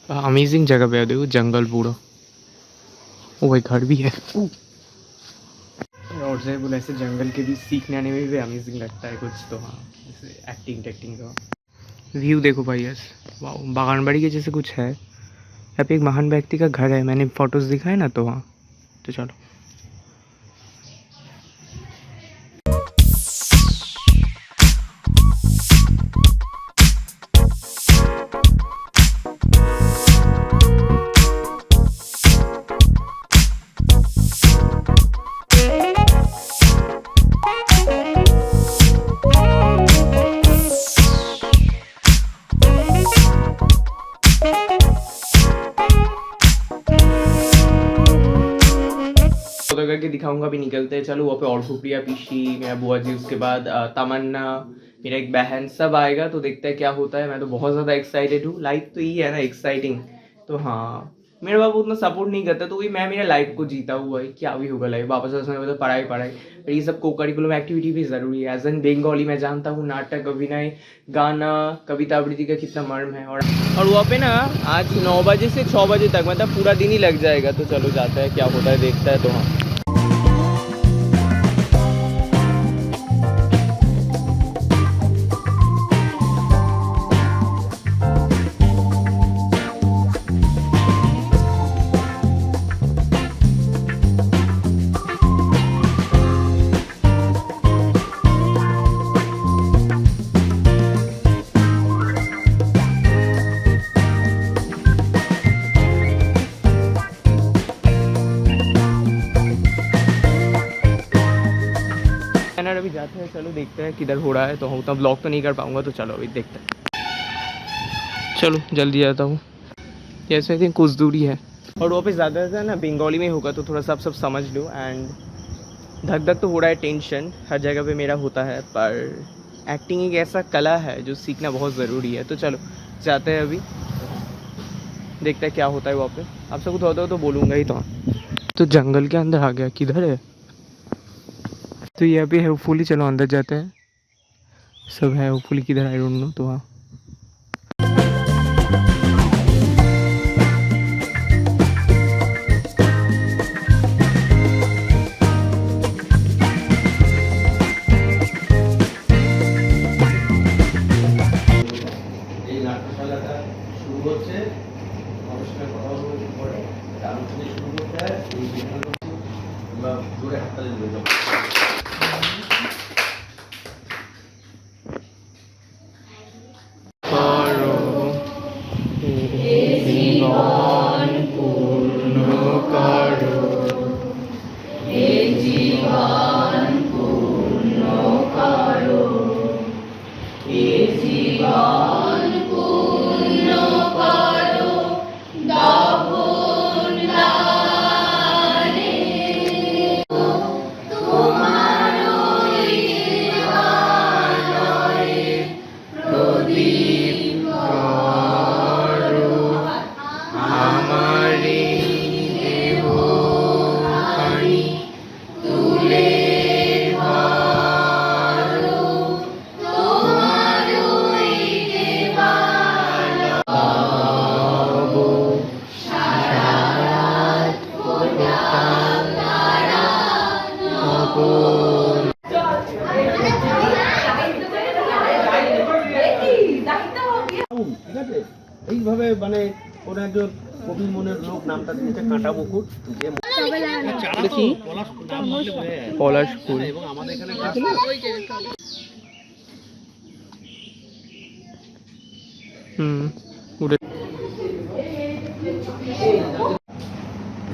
Amazing जगह पे है, देखो जंगल पूरा। ओ भाई घर भी है। और से बोले ऐसे जंगल के भी सीखने आने में भी अमेजिंग लगता है कुछ तो। हाँ जैसे एक्टिंग टेक्टिंग का व्यू देखो भाई यस। वाह बागानबाड़ी के जैसे कुछ है यहाँ पे। एक महान व्यक्ति का घर है, मैंने फोटोज दिखाए ना तो। हाँ तो चलो। तो करके दिखाऊंगा भी। निकलते हैं चलो। वहाँ पे और सुप्रिया, पीशी, मेरा बुआ जी, उसके बाद तमन्ना, मेरा एक बहन, सब आएगा तो देखते हैं क्या होता है। मैं तो बहुत ज़्यादा एक्साइटेड हूँ। लाइफ तो यही है ना एक्साइटिंग। तो हाँ मेरे बाबू उतना सपोर्ट नहीं करता तो वही मैं मेरा लाइफ को जीता हुआ है। क्या भी होगा लाइफ वापस उसमें तो पढ़ाई पढ़ाई। पर ये सब को करिकुलम एक्टिविटी भी ज़रूरी है। एज एन बंगाली मैं जानता हूँ नाटक, अभिनय, गाना, कविता आवृत्ति का कितना मर्म है। और वहाँ पे ना आज 9 बजे से 6 बजे तक मतलब पूरा दिन ही लग जाएगा। तो चलो जाता है क्या होता है देखता है। तो हाँ अभी जाते हैं। चलो देखते हैं किधर हो रहा है। तो उतना ब्लॉग तो नहीं कर पाऊंगा तो चलो अभी देखते हैं। चलो जल्दी जाता हूँ। जैसे कि कुछ दूरी है और वहाँ पे ज़्यादा ना बंगाली में होगा तो थोड़ा सा आप सब समझ लो। एंड धक धक तो हो रहा है, टेंशन हर जगह पे मेरा होता है। पर एक्टिंग एक ऐसा कला है जो सीखना बहुत ज़रूरी है। तो चलो जाते हैं अभी, देखते हैं क्या होता है वहाँ पे। आप सब कुछ होता हो तो बोलूँगा ही। तो जंगल के अंदर आ गया। किधर है तो ये अभी होपफुली चलो अंदर जाते हैं। सब है होपफुली, किधर आई डोंट नो। तो हाँ এইভাবে মানে কোন একজন কবি মনের লোক নামটা দিয়েছে কাঁটা মুকুট। দেখি পলাশ ফুল। এবং আমাদের এখানে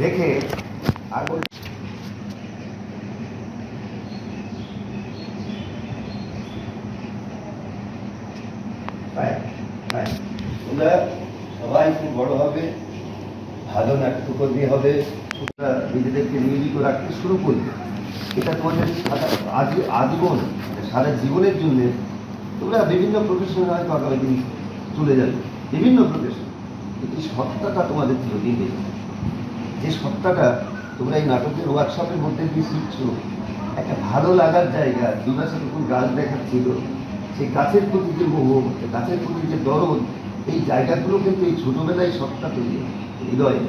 রেখে আর তোমরা সবাই খুব বড় হবে, ভালো নাট্যকর্মী হবে, নিজেদেরকে নিয়োজিত রাখতে শুরু করবে। এটা তোমাদের আজীবন সারা জীবনের জন্য তোমরা বিভিন্ন প্রফেশনে হয়তো আগামী দিন চলে যাবে, বিভিন্ন প্রফেশন। কিন্তু সত্তাটা তোমাদের চিরদিন নেই। যে সত্তাটা তোমরা এই নাটকের ওয়ার্কশপের মধ্যে দিয়ে শিখছো, একটা ভালো লাগার জায়গা। দুই মাসে তখন গাছ দেখার ছিল, সেই গাছের প্রতি যে মোহ, গাছের প্রতি যে দরদ, এই জায়গাগুলো কিন্তু এই ছোটবেলায় সবটা তৈরি হয় হৃদয়ে,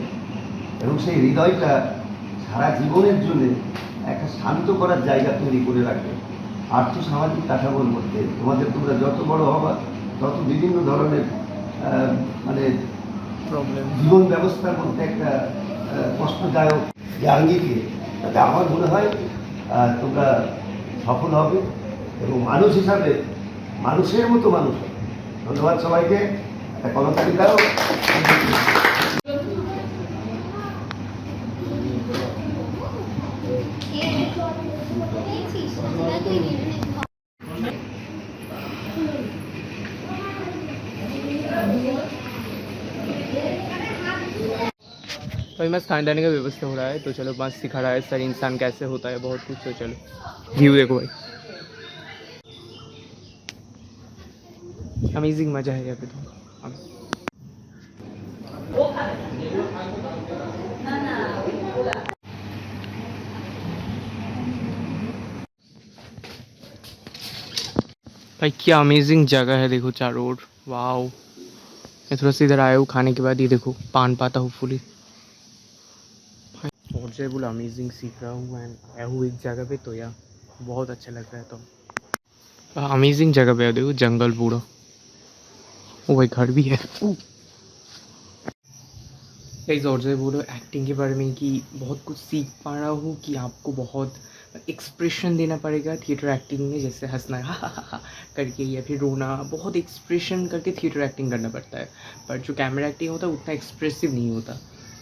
এবং সেই হৃদয়টা সারা জীবনের জন্য একটা শান্ত করার জায়গা তৈরি করে রাখে। আর্থসামাজিক কাঠামোর মধ্যে তোমরা যত বড় হবা তত বিভিন্ন ধরনের মানে প্রবলেম জীবন ব্যবস্থার মধ্যে একটা কষ্টদায়ক যে আঙ্গিকে, তাতে আমার মনে হয় তোমরা সফল হবে এবং মানুষ হিসাবে মানুষের মতো মানুষ হবে। ধন্যবাদ সবাইকে, একটা কলকারি দাও। तो मस्त खाने दाने का व्यवस्था हो रहा है, तो चलो मस्त सिखा रहा है सर इंसान कैसे होता है, बहुत कुछ। तो चलो व्यू देखो भाई, अमेजिंग मज़ा है यहाँ पे। तो भाई क्या अमेजिंग जगह है, देखो चारों ओर, वाओ। मैं थोड़ा सा इधर आया हूँ खाने के बाद, ये देखो पान पाता होपफुली। और जो है बोला अमेजिंग सीख रहा हूँ, एंड आया हूँ एक जगह पे, तो यार बहुत अच्छा लग रहा है। तो अमेजिंग जगह पे है, देखो जंगल पूरा, ओ भाई घर भी है। गाइस और जो है बोलो एक्टिंग के बारे में कि बहुत कुछ सीख पा रहा हूँ कि आपको बहुत एक्सप्रेशन देना पड़ेगा थिएटर एक्टिंग में, जैसे हंसना हा करके या फिर रोना, बहुत एक्सप्रेशन करके थिएटर एक्टिंग करना पड़ता है। पर जो कैमरा एक्टिंग होता है उतना एक्सप्रेसिव नहीं होता।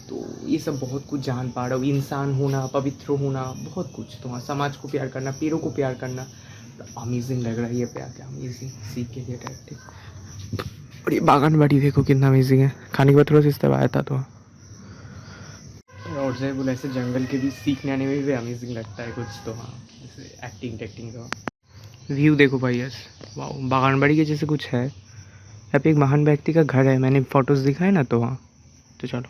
तो ये सब बहुत कुछ जान पा रहा हूँ, इंसान होना, पवित्र होना, बहुत कुछ। तो हाँ, समाज को प्यार करना, पेड़ों को प्यार करना, तो अमेजिंग लग रहा है ये पे आके, अमेजिंग सीख के थिएटर एक्टिंग। और ये बागान बाड़ी देखो कितना अमेजिंग है, खाने के बाद थोड़ा सा इस तरह आया था। तो और जो है बोला ऐसे जंगल के भी सीखने आने में भी अमेजिंग लगता है कुछ। तो हाँ, जैसे एक्टिंग का व्यू देखो भाई, यस वाह, बागानबाड़ी के जैसे कुछ है। यहाँ पे एक महान व्यक्ति का घर है, मैंने फोटोज़ दिखाए ना। तो हाँ, तो चलो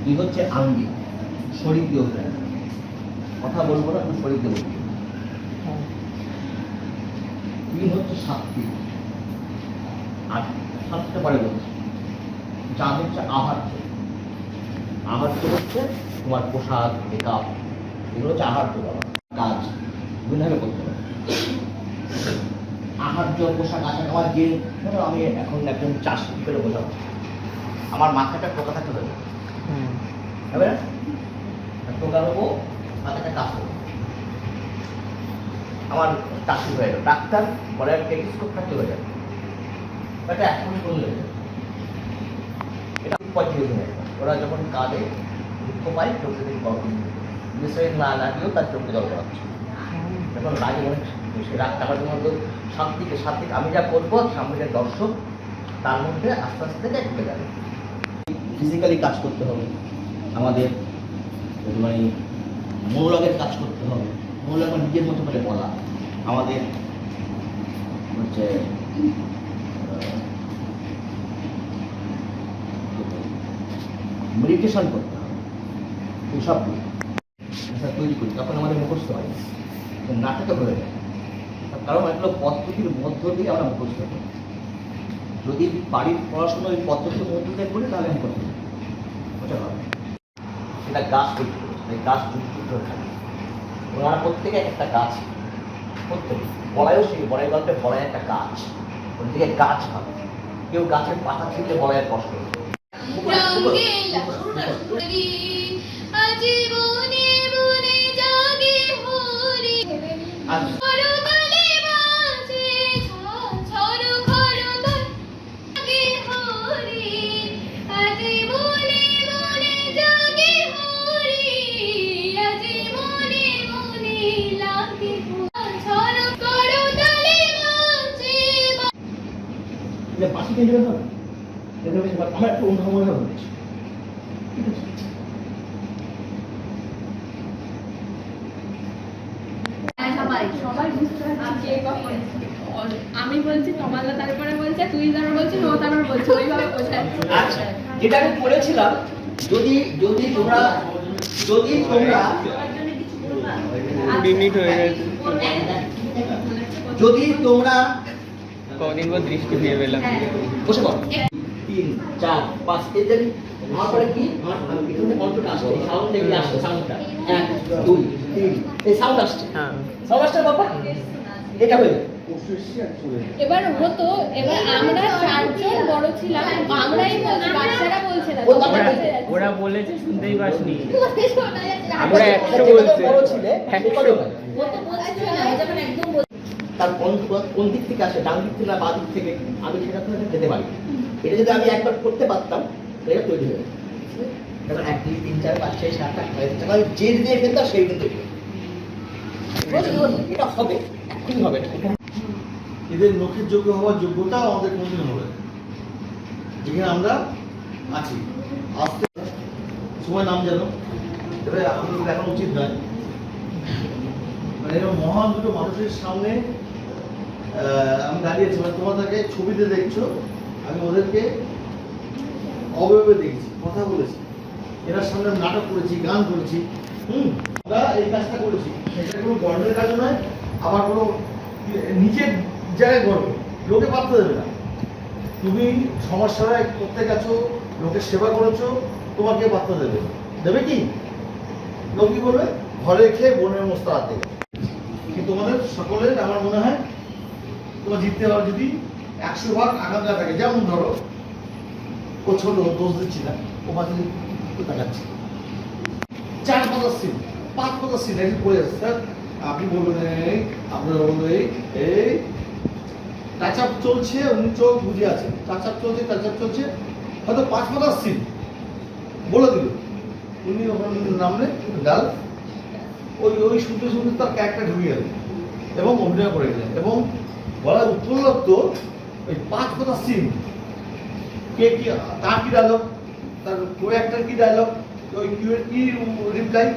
কি হচ্ছে আঙ্গিক, শরীর দিয়ে ওঠে, কথা বলবো না, তুমি শরীর দিয়ে উঠবে। তিন হচ্ছে শাস্তি, আর সাতটা পারে বলছে যা হচ্ছে আহার্য। আহার্য হচ্ছে তোমার পোশাক, মেকআপ, এগুলো হচ্ছে আহার্য বলা। কাজ দুইভাবে করতে হবে, আহার্য পোশাক আশাক। আমার যে ধরো আমি এখন একজন চাষি করে বোঝাবো, আমার মাথাটা টোকা থাকতে হবে, হবে না? টোকা নেবো, মাথাটা কাজ করবো। আমার চাষি হয়ে গেল, ডাক্তার বলে টেলিস্কোপ থাকতে হয়ে যাবে, এটা এখন করলে এটা পর্যায়ে ওরা যখন কাঁদে দুঃখ পায়, চোখে থেকে বিষয় না লাগলেও তার চোখে জল করাচ্ছে। যখন লাগে অনেক সে রাগ টাকার মধ্যে শান্তিকে শান্তিকে আমি যা করবো সামনে যে দর্শক তার মধ্যে আস্তে আস্তে ঢুকে যাবে। ফিজিক্যালি কাজ করতে হবে আমাদের, মানে মনোলগের কাজ করতে হবে। মনোলগ মানে নিজের মতো করে বলা, আমাদের হচ্ছে মেডিটেশন করতে হবে। এইসব তৈরি করি তখন আমাদের মুখস্থ হয়, নাটকে হয়ে যায়। কারণ এগুলো পদ্ধতির মধ্য দিয়ে আমরা মুখস্থ করি। যদি বাড়ির পড়াশোনা ওই পদ্ধতির মধ্য দিয়ে করি তাহলে আমি করতে হবে। সেটা গাছ তৈরি করেছে, এই গাছ যুক্ত হয়ে থাকে। ওনারা প্রত্যেকে একটা গাছ, প্রত্যেকে বলায়ও সেই বড়াই গল্পে বড়াই একটা গাছ, ওর দিকে গাছ হবে। কেউ গাছের পাতা ছিঁড়লে বড়াইয়ের কষ্ট হবে। বাসি কেটে হবে, আমার একটু অন্যময় হচ্ছে। ঠিক আছে, সবাই বুঝতে পারছি। আমি বলছি কমালদা, তারপরে বলছে তুই তারপর বলছি ও তারপর বলছে, ওইভাবে বোঝাচ্ছি। আচ্ছা, যেটা আমি বলেছিলাম, যদি যদি তোমরা মিনিট হয়ে গেছে, যদি তোমরা কদিন পর দৃষ্টি ফিরে পেলাম। বসে পড়ো, 3 4 5 এই যে আমার পরে কি আমার পিছনে কন্ট্রোল আসছে, এই সাউন্ড এগুলো আসছে, সাউন্ডটা 1 2 3 এই সাউন্ড আসছে, হ্যাঁ সাউন্ড আসছে বাবা, এটা হয়ে এবার হতো, এবার আমরা চারজন বড় ছিলাম, আমরাই বলছি, বাচ্চারা বলছে না। ওরা বলেছে শুনতেই পাসনি, শোনা যাচ্ছে, আমরা 100 বলছে, বড় ছিলে 100 ও তো বলছে না, ও যখন একদম তার কোন দিক থেকে আসে, ডান দিক থেকে না বাঁ দিক থেকে, আমি সেটা তো যেতে পারি। এটা যদি আমি একবার করতে পারতাম এটা তৈরি হয়ে যেত। এবার 1 2 3 4 5 6 7 8 9 10 যে দিয়ে ফেলতাম সেই কিন্তু এটা হবে, এখনই হবে না। এদের নখের যোগ্য হওয়ার যোগ্যতা আমাদের কোনদিন হবে না। যেখানে আমরা আছি আস্তে সময় নাম জানো, তবে আমি দেখানো উচিত নয়, মানে এরকম মহান দুটো মানুষের সামনে আমি দাঁড়িয়েছি, মানে তোমাদেরকে ছবিতে দেখছো, আমি ওদেরকে অবয়বে দেখেছি, কথা বলেছি, এনার সামনে আমি নাটক করেছি, গান করেছি, আমরা এই কাজটা করেছি। এটা কোনো গর্বের কাজ নয়, আমার কোনো নিজের জায়গায় গর্ব, লোকে পাত্তা দেবে না। তুমি সমাজসেবায় করতে গেছো, লোকের সেবা করেছো, তোমাকে পাত্তা দেবে, দেবে কি? লোক কি বলবে? ঘরে খেয়ে বোনের মস্ত হাতে। কিন্তু তোমাদের সকলের আমার মনে হয় তোমার জিততে হবে, যদি 100 ভাগ আকাঙ্ক্ষা থাকে। যেমন ধরো ও ছোট, দোষ দিচ্ছি না, ও মাঝে তাকাচ্ছি, 4 পাতার সিন 5 পাতার সিন একদিন পড়ে যাচ্ছে, স্যার আপনি বলবেন এই, আপনারা বলবেন এই টাচ আপ চলছে, উনি চোখ বুঝে আছে, টাচ আপ চলছে, হয়তো 5 পাতার সিন বলে দিল, উনি ওখানে নামলে ডাল, ওই শুনতে শুনতে তার ক্যারেক্টার ঢুকে গেল এবং অভিনয় করে গেলেন, এবং বলা উপলব্ধ ওই 5 পাতার সিন, কে কি, তার কি ডায়লগ, তার কো অ্যাক্টর কি ডায়লগ, ওই কিউয়ের কি রিপ্লাই,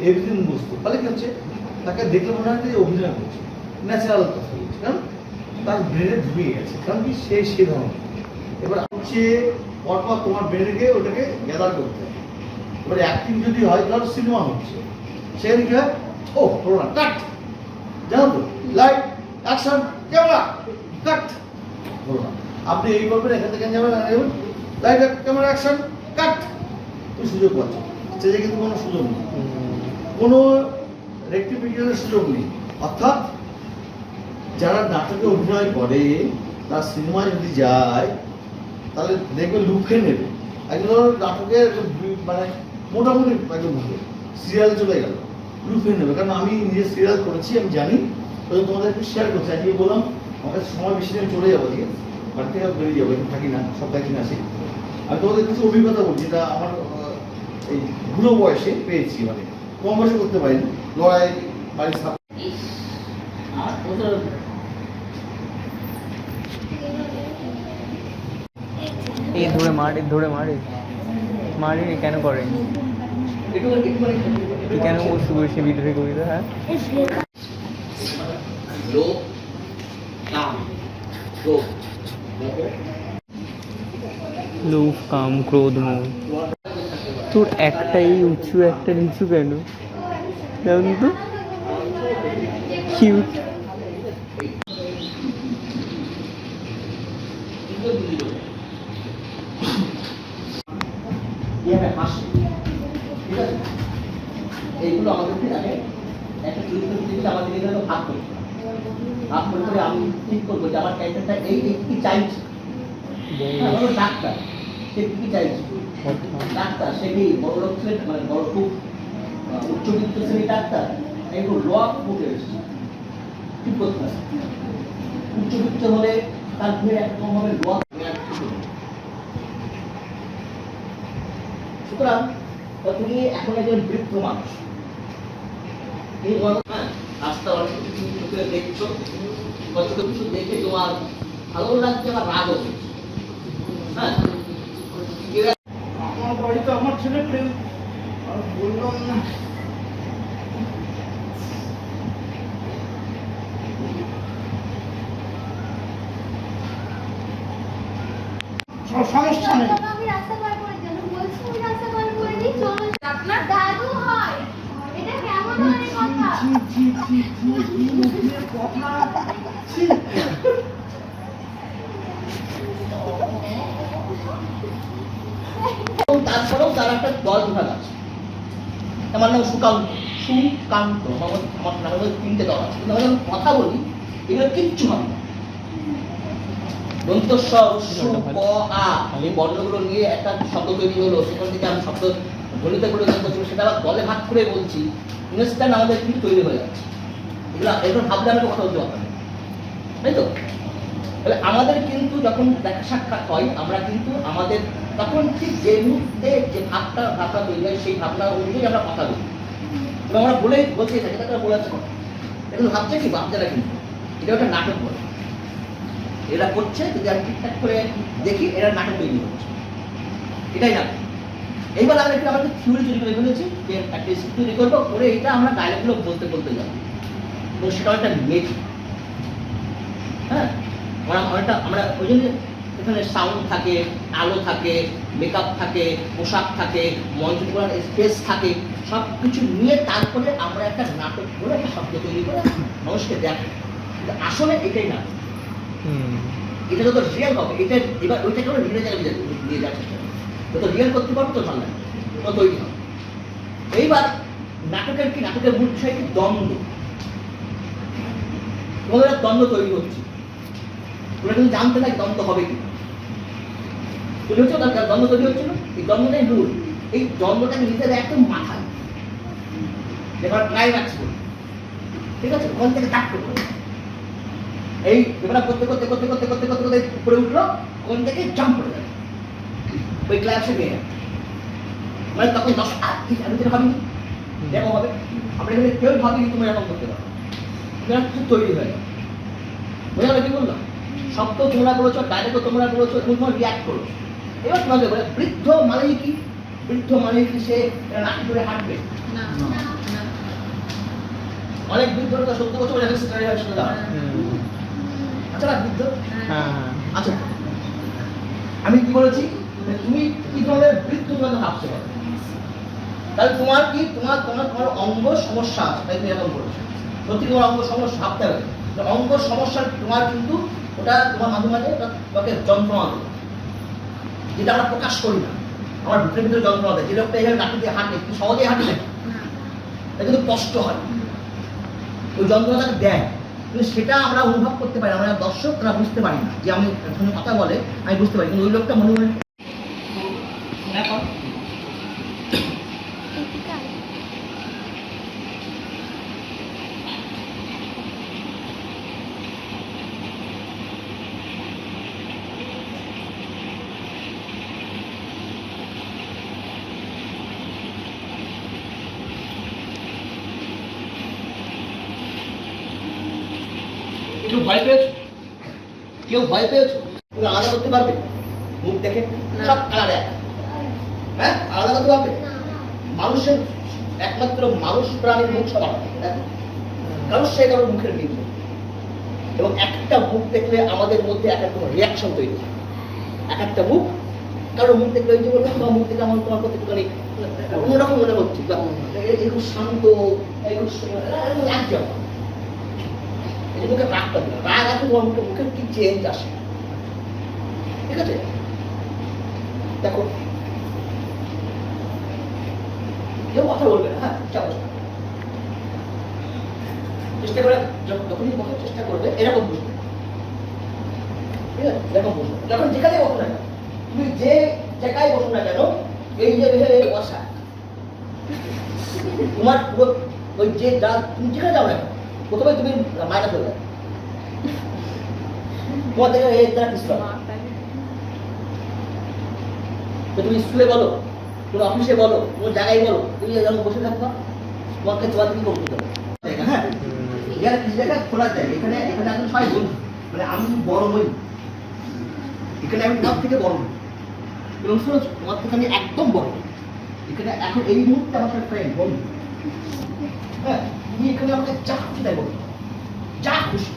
এভরিথিং বুঝতো। তাহলে কি হচ্ছে, তাকে দেখলে মনে হয় যে অভিনয় করছে, ন্যাচারাল কথা বলছে, কারণ তার ব্রেনে ঢুকে গেছে, কারণ কি সে ধরনের। এবার হচ্ছে পরপর তোমার ব্রেনকে ওটাকে গ্যাদার করতে হবে। এবার অ্যাক্টিং যদি হয় তাহলে সিনেমা হচ্ছে, সেখানে কি হয়, ও করোনা কাট, জানো তো, লাইট অ্যাকশন ক্যামেরা কাট, করোনা। আপনি এই করবেন, এখান থেকে যাবেন, লাইট ক্যামেরা অ্যাকশন কাট, তুমি সুযোগ পাচ্ছ। স্টেজে কিন্তু কোনো সুযোগ নেই, কোনো রেক্টিফিকেশনের সুযোগ নেই। অর্থাৎ যারা নাটকে অভিনয় করে তার সিনেমায় যদি যায় তাহলে দেখবে লুফে নেবে। একজন নাটকের মানে মোটামুটি একদম সিরিয়াল চলে গেল, লুফে নেবে। কারণ আমি নিজে সিরিয়াল করেছি, আমি জানি, ওই তোমাদের একটু শেয়ার করছি। আজকে বললাম আমার সময় বেশি আমি চলে যাবো, ঠিক আছে, বাড়ি থেকে বেরিয়ে যাবো, আমি থাকি না, সপ্তাহে দিন আসি। আমি তোমাদের কিছু অভিজ্ঞতা বলছি, যেটা আমার এই বুড়ো বয়সে পেয়েছি, মানে কম বয়সে করতে পারিনি, লড়াই বাড়ির সাপ। এই ধরে মারে কেন করেনি, কেন বসে বসে বিদ্রোহী কবিতা? হ্যাঁ, লোভ, কাম, ক্রোধ, লোভ কাম ক্রোধ মোহ। তোর একটাই উঁচু একটা নিচু কেন, জান তো কিউট। এইগুলো আমাদেরকে আগে একটা চরিত্র দিতে আমাদের এখানে ভাগ করতে হবে। ভাগ করে আমি ঠিক করবো যে আমার ক্যারেক্টারটা এই কি চাইছি। ডাক্তার, সে কি চাইছে? ডাক্তার, সে কি বড় লোক ছিলেন, মানে বড় খুব উচ্চবিত্ত শ্রেণী ডাক্তার, একটু রক ফুটে এসেছে, ঠিক করতে হবে। উচ্চবিত্ত হলে তার ঘুরে একরকম ভাবে রক। সুতরাং তুমি এখন একজন বৃদ্ধ মানুষ, এই রাস্তা অনেক কিছু দেখছো, কত কিছু দেখে তোমার ভালো লাগছে, আমার রাগ হচ্ছে। হ্যাঁ, আমার বাড়িতে আমার ছেলে প্রেম বললাম না, সমস্যা নেই। আমি রাস্তা পার করে দেব, বলছি আমি রাস্তা পার করে দিই, চলো। আপনার দাদু হয়, এটা কেমন হয় কথা? মুখের কথা ছি। এবং তারপরেও তার একটা দল বিভাগ আছে। আমার নাম সুকান্ত। সুকান্ত আমার নামের মধ্যে 3টে দল আছে, কিন্তু আমি যখন কথা বলি এগুলো কিচ্ছু হবে না। দন্ত স সু ক আ এই বর্ণগুলো নিয়ে একটা শব্দ তৈরি হলো, সেখান থেকে আমি শব্দ ধ্বনিতে পরিবর্তন করছি, সেটা আবার দলে ভাগ করে বলছি, ইনস্ট্যান্ট আমাদের কিন্তু তৈরি হয়ে যাচ্ছে। এগুলো ভাবলে আমি কথা বলতে পারতাম না, তাই তো? তাহলে আমাদের কিন্তু যখন দেখা সাক্ষাৎ হয়, আমরা কিন্তু আমাদের তখন ঠিক যে মুহূর্তে যে ভাবটা তৈরি হয়, সেই ভাবনা অনুযায়ী আমরা কথা বলি এবং আমরা বলতে থাকি, তাকে বলেছে এখন ভাবছে কি ভাবছে না, কিন্তু এটা একটা নাটক বলে এরা করছে। যদি আমি ঠিকঠাক করে দেখি এরা নাটক তৈরি হচ্ছে, এটাই নাটক। এইবার আমরা একটু আমাদের থিওরি তৈরি করে ফেলেছি যে একটা স্ক্রিপ্ট তৈরি করবো, করে এটা আমরা ডায়লগগুলো বলতে যাবো এবং সেটা একটা মেকি। হ্যাঁ, আমরা ওই জন্য এখানে সাউন্ড থাকে, আলো থাকে, মেকআপ থাকে, পোশাক থাকে, মঞ্চ করার স্পেস থাকে, সব কিছু নিয়ে তারপরে আমরা একটা নাটক করে একটা শব্দ তৈরি করে মানুষকে দেখে। কিন্তু আসলে এটাই না, এটা যত রিয়েল হবে, এটা এবার ওইটাকে আমরা রিয়েল জায়গায় নিয়ে যাচ্ছে, যত রিয়েল করতে পারবো তো ভালো লাগে, তত তৈরি হবে। এইবার নাটকের মূল বিষয় কি? দ্বন্দ্ব। তোমাদের দ্বন্দ্ব তৈরি হচ্ছে, তোমরা কিন্তু জানতে না দ্বন্দ্ব হবে কি তৈরি হচ্ছে, দ্বন্দ্ব তৈরি হচ্ছিল। এই দ্বন্দ্বটাই মূল, এই দ্বন্দ্বটাকে নিতে হবে একদম মাথায়, এবার ক্লাইম্যাক্স বলি, ঠিক আছে? ওখান থেকে টাক করে এই এবার করতে উপরে উঠলো, ওখান থেকে জাম্প করে যাবে ওই ক্লাসে নিয়ে, মানে তখন 10 আমি যেটা ভাবিনি এরকম হবে। আমরা এখানে কেউ ভাবিনি তুমি এরকম করতে পারো, কিছু তৈরি হয়ে যাবে। বোঝা গেল কি বললাম? শব্দ তোমরা বলেছো, ডাইরেক্টও তোমরা বলেছো, এবং তোমরা রিয়াক্ট করেছো। এবার তোমাদের বলে বৃদ্ধ মানেই কি? বৃদ্ধ মানেই কি সে নাকি ধরে হাঁটবে? অনেক বৃদ্ধ 70 বছর বয়সে শুনে দাও। আচ্ছা না বৃদ্ধ? আচ্ছা, আমি কি বলেছি? তুমি কি ধরনের বৃদ্ধ তোমাকে ভাবতে পারো? তাহলে তোমার কি তোমার অঙ্গ সমস্যা আছে, তাই তুমি এরকম বলেছো। সত্যি তোমার অঙ্গ সমস্যা ভাবতে হবে। অঙ্গ সমস্যা তোমার কিন্তু ওটা তোমার মাঝে মাঝে তোমাকে যন্ত্রণা দেবে, যেটা আমরা প্রকাশ করি না। আমার ভিতরে যন্ত্রণা দেয়। যে লোকটা এইভাবে লাঠি দিয়ে হাঁটে, একটু সহজেই হাঁটে না, এটা কিন্তু কষ্ট হয়, ওই যন্ত্রণাটাকে দেয়, কিন্তু সেটা আমরা অনুভব করতে পারি, আমরা দর্শক তারা বুঝতে পারি না। যে আমি একজনের কথা বলে আমি বুঝতে পারি, কিন্তু ওই লোকটা মনে হয় কেউ ভয় পেয়েছো? কেউ ভয় পেয়েছো? তুমি আলাদা করতে পারবে মুখ দেখে? সব আলাদা, হ্যাঁ আলাদা করতে পারবে? মানুষের একমাত্র মানুষ প্রাণীর মুখ সব আলাদা, কারণ সে কারোর মুখের মিল, এবং একটা মুখ দেখলে আমাদের মধ্যে এক একটা রিয়াকশন তৈরি হয়। এক একটা মুখ, কারোর মুখ দেখলে ওই যে বললাম, তোমার মুখ দেখলে আমার তোমার প্রতি একটুখানি অন্যরকম মনে হচ্ছে, এরকম শান্ত, একদম মুখে রাগটা দিল, রাগ আছে তোমার মুখের কি চেঞ্জ আসে, ঠিক আছে? দেখো কেউ কথা বলবে না, হ্যাঁ চেষ্টা করে যখনই বসার চেষ্টা করবে এরকম বুঝবে, ঠিক আছে? এরকম বুঝবে যখন যেখানে বসো না কেন, তুমি যে জায়গায় বসো না কেন, এই যে বসা তোমার পুরো ওই যে যা তুমি যেখানে যাও না কেন, প্রথমে তুমি মাইনা করবে, তোমার দেখে এই দ্বারা কিছু তুমি স্কুলে বলো, তুমি অফিসে বলো, কোনো জায়গায় বলো, তুমি যখন বসে থাকবা তোমাকে তোমার কি করতে হবে। হ্যাঁ, কিছু জায়গা খোলা জায়গা, এখানে এখানে এখন সবাই বন্ধু, মানে আমি বড় হই, এখানে আমি তোমার থেকে বড় হই, এবং শুনেছ তোমার থেকে আমি একদম বড় হই, এখানে এখন এই মুহূর্তে আমার সাথে ফ্রেন্ড বন্ধু, হ্যাঁ তুমি এখানে আমাকে যা খুশি তাই বলো, যা খুশি।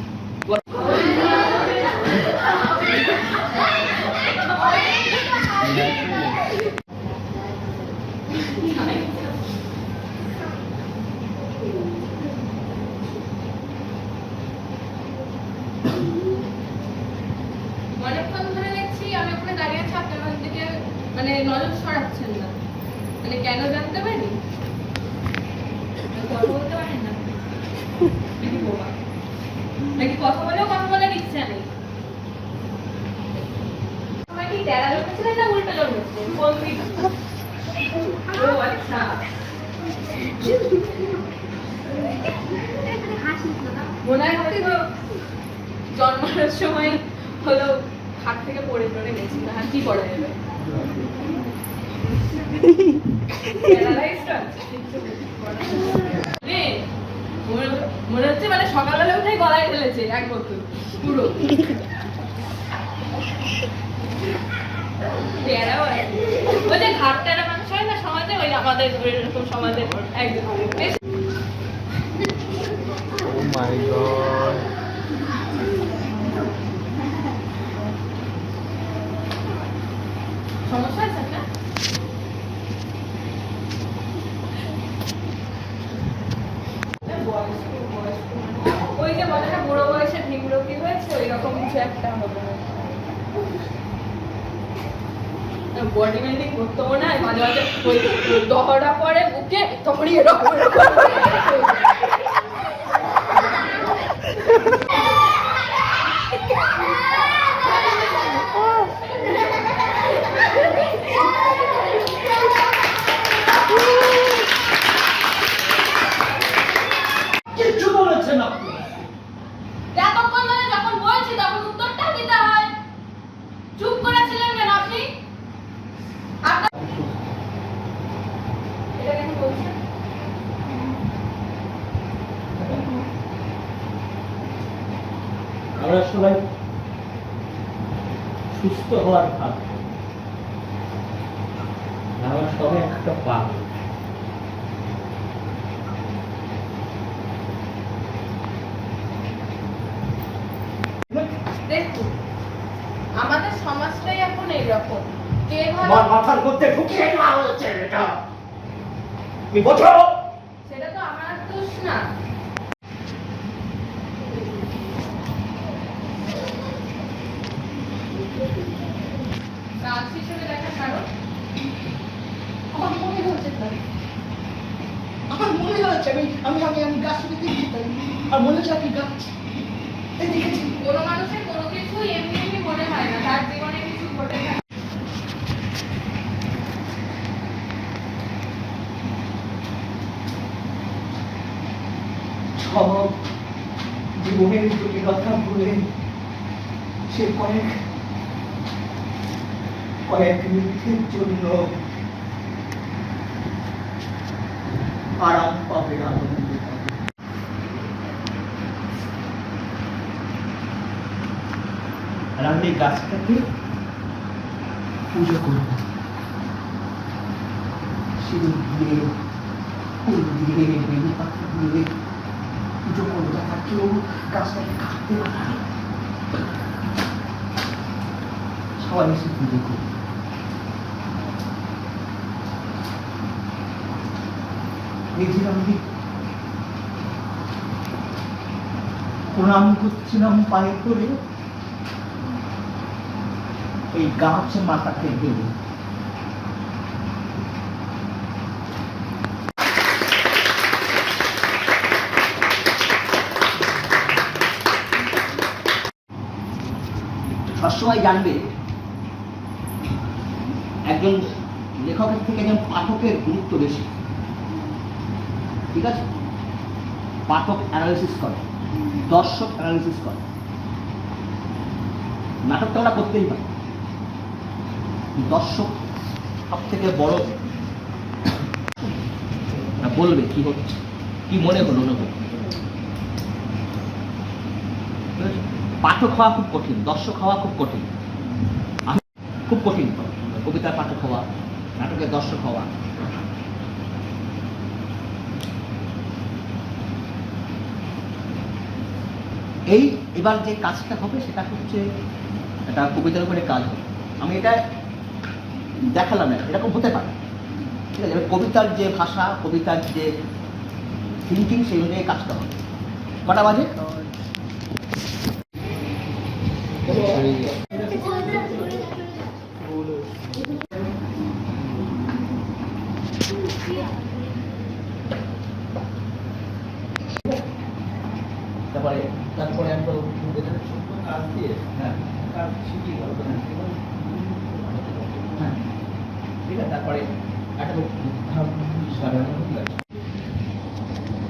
অনেকক্ষণ ধরে দেখছি আমি ওখানে দাঁড়িয়ে আছি, আপনার আমার দিকে মানে নজর সরাচ্ছেন না, মানে কেন জানতে পারি? কথা বলতে পারেন না দিদি বোবা নাকি? কথা বলেও কথা বলার ইচ্ছা নেই। তোমার কি টেরা জন্মেছিলেন না উল্টো জন্মেছিলেন? কোন দিক? ও আচ্ছা, মনে হয় হয়তো জন্মানোর সময় হলো হাত থেকে পড়ে পড়ে গেছি, না কি করা যাবে? মনে হচ্ছে মানে সকালবেলা উঠে গলায় ফেলেছে এক বোতল পুরো। ওই যে ঘাট টেরা মানুষ হয় না সমাজে, ওই আমাদের এরকম সমাজে একদম বেশ। ও মাই গড, সমস্যা আছে না? ওই যে বলে না বুড়ো বয়সে ভীমরতি হয়েছে, ওই রকম কিছু একটা হবে। বডি বিল্ডিং করতে মনে হয় মাঝে মাঝে ওই দহড়া পরে বুকে, তখনই এরকম কিচ্ছু বলেছেন আপনি। এতক্ষণ ধরে যখন বলছি তখন উত্তরটা দিতে হয়। চুপ করেছিলেন কেন আপনি? এটা কেন বলছেন? আমরা সবাই সুস্থ হওয়ার ভাব, আমরা সবাই একটা পাপ। দেখুন, আমাদের সমাজটাই এখন এইরকম। কে আমার ভালো মাথার মধ্যে ঢুকিয়ে দেওয়া হয়েছে এটা, তুমি বোঝো? সেটা তো আমার দোষ না। গাছ হিসেবে দেখার কারণ আমার মনে হচ্ছে তাই, আমার মনে হচ্ছে আমি গাছটা দেখতে পাই, আর মনে হচ্ছে আপনি গাছ দেখেছি। কোনো মানুষের কোনো কিছু এমনি এমনি মনে হয় না, তার জীবনে কিছু ঘটে থাকে। সব জীবনের জটিলতা ভুলে সে কয়েক মিনিটের জন্য আরাম পাবে, আনন্দ পাবে। আর আমি এই গাছটাকে পুজো করব, সিঁদুর দিয়ে, ফুল দিয়ে, বেলি পাতা দিয়ে পুজো করবো, যাতে কেউ গাছটাকে কাটতে না পারে। সবাই এসে পুজো করবো। নিজের আমি প্রণাম করছিলাম পায়ে করে, এই গাছ মাথাকে দেবে। সবসময় জানবে একজন লেখকের থেকে একজন পাঠকের গুরুত্ব বেশি। ঠিক আছে, পাঠক অ্যানালিসিস করে, দর্শক অ্যানালিসিস করে। নাটকটা ওরা করতেই পারে, দর্শক সব থেকে বড় বলবে কি হচ্ছে, কি মনে হলো অনুভব। পাঠক হওয়া খুব কঠিন, দর্শক হওয়া খুব কঠিন, খুব কঠিন। কবিতার পাঠক হওয়া, নাটকের দর্শক হওয়া। এই এবার যে কাজটা হবে সেটা হচ্ছে একটা কবিতার উপরে কাজ হবে। আমি এটা দেখালাম না, এরকম হতে পারে। ঠিক আছে, এবার কবিতার যে ভাষা, কবিতার যে থিঙ্কিং, সেই অনুযায়ী কাজটা হবে। কটা বাজে? হ্যাঁ ঠিক আছে, তারপরে একটা সারানো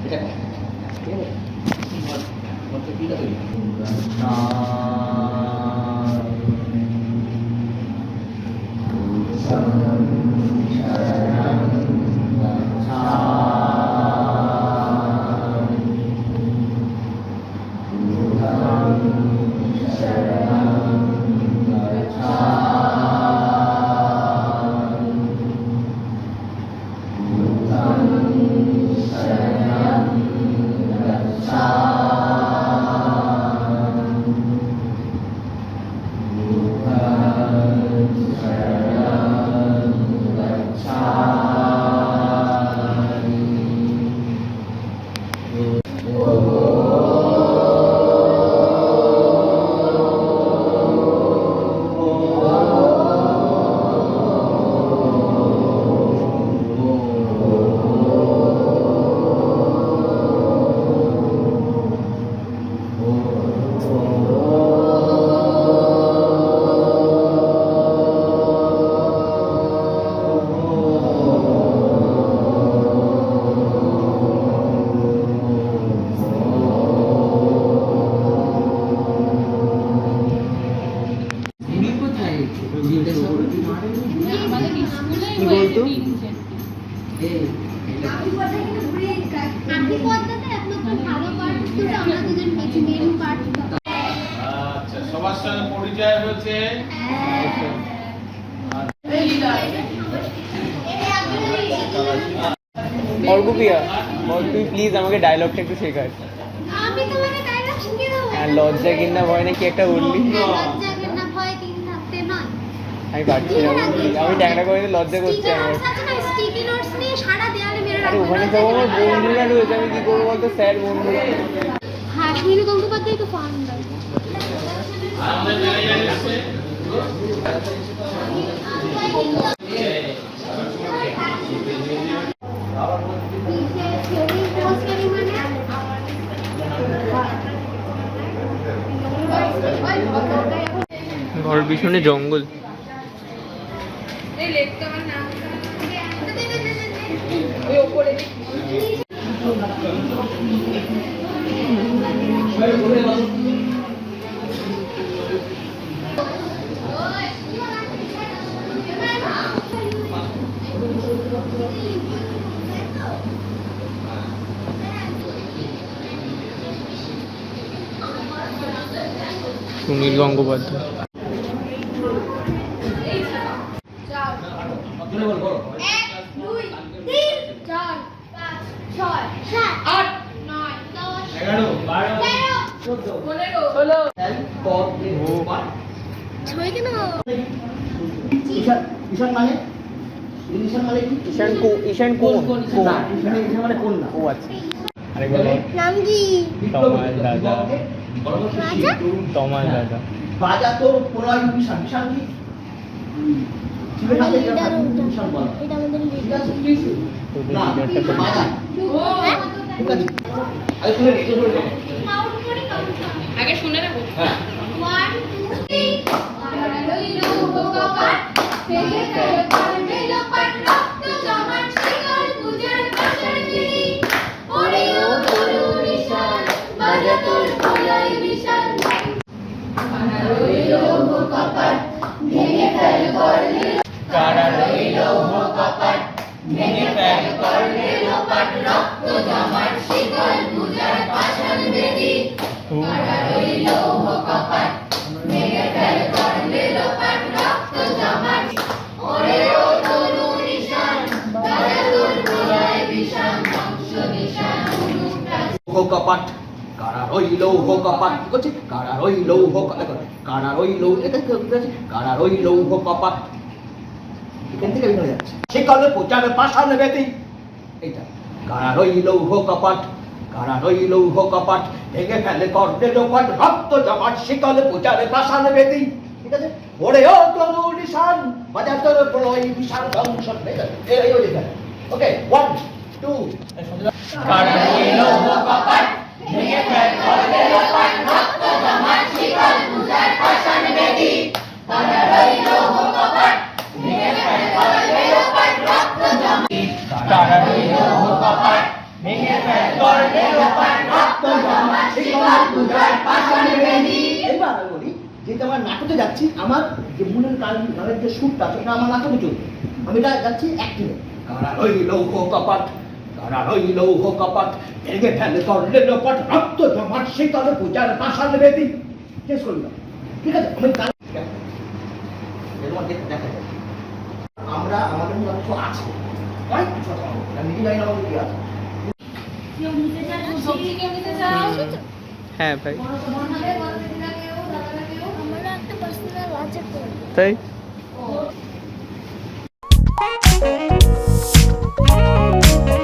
এটা ঠিক আছে, মধ্যে কিটা তৈরি আপনি পদ্মাতে একদম ভালো পার্ট তো আমরা দুজন বেশি মেন পার্ট। আচ্ছা, সবার সঙ্গে পরিচয় হয়েছে। অর্গুপিয়া, তুই প্লিজ আমাকে ডায়লগটা একটু শেখাস। আমি তোমাকে ডায়লগ শিখিয়ে দেবো। আর লজ্জা কিনা ভয় নাকি একটা বললি? লজ্জা কিনা ভয় তিন থাকতে নয়। আমি পারছি না, আমি ট্যাংরা করে লজ্জা করছি আমার। স্টিকি নোটস নিয়ে সারা দেয়ালে মেরে আরে রাখবো। ওখানে সব আমার বন্ধুরা রয়েছে, আমি কি করবো বলতো? স্যার বন্ধুরা। হাসমির গঙ্গোপাধ্যায় তো ফাউন্ডার। ঘর পিছনে জঙ্গল। এই লেকটা আমার নাম ওই ওপরে সুনীল গঙ্গোপাধ্যায়। জোরে বল, বলো। 1 2 3 4 5 6 7 8 9 10 11 12 13 ছয় কেন? ঈশান মানে ঈশান মানে কি? ঈশান কোন? না, ঈশান মানে কোন না। ও আচ্ছা, আরে বলো। নাম কি? তমাল দাদা। রাজা? তমাল দাদা। রাজা তো প্রলয় ঈশান, ঈশান কি? শিবের হাতে যেটা ঈশান বলা। এটা আমাদের ঠিক লিডার। আছে, প্লিজ। তোদের না, লিডারটা তো রাজা। হ্যাঁ? ঠিক আছে। আগে শুনে নি, শুনে নি। কাউন্ট করি কাউন্ট। আগে শুনে নেবো। হ্যাঁ। 1 2 3 লইলো বাবা ফেলে ফেলে করবে লোপাট রক্ত জমাট শিকল পূজার পাশার দিদি ওরে ও তরুণ ঈশান বাজা তোর গলায় বিশাল লইলো কপাট ভেঙে ফেল করলে কারা রইলো কপাট ভেঙে ফেল করলে লোপাট রক্ত জমাট শিকল পূজার পাশার দিদি লইলো কপাট ভেঙে ফেল করলে লোপাট রক্ত জমাট ওরে ও তরুণ ঈশান বাজা তোর গলায় বিশাল বংশ নিশান কপাট কারা রইল কপাট কি করছে? কারা রইল কারা রইল, এটা কি আছে? কারা রইল কপাট, এখান থেকে বেরিয়ে যাচ্ছে। সেকালে প্রচারে পাষাণ বেদি, এইটা কারা রইল কপাট, কারা রইল কপাট ভেঙে ফেলে করতে লোপাট রক্ত জমাট শিকলে প্রচারে পাষাণ বেদি। ঠিক আছে, ওরে ও তরুণ ঈশান বাজার তোর প্রলয় বিশাল ধ্বংস। এই ওই দেখেন। ওকে, 1 2 কারা রইলো কপাট ভেঙে ফেল করলে লোপাট রক্ত জমাট শিকল পূজার পাশান বেদি নাটকে যাচ্ছি, আমার যে মূলের গানের যে সুরটা সেটা আমার নাটকে চলবে। আমি এটা যাচ্ছি অ্যাক্টিংয়ে। কারা রইল কপাট, কারা রইল কপাট, ভেঙে ফেলে করলে লোপাট, রক্ত জমাট শীতল পূজার পাশাল বেদি। শেষ করলাম, ঠিক আছে? আমি গান তোমার দেখতে দেখা যায় আমরা আমাদের মধ্যে কিছু আছে, অনেক কিছু আছে, আমি নিজে জানি না আমাদের কি আছে। সবজি কেউ নিতে চাও? হ্যাঁ ভাই, আমারও একটা পার্সোনাল আছে তো। তাই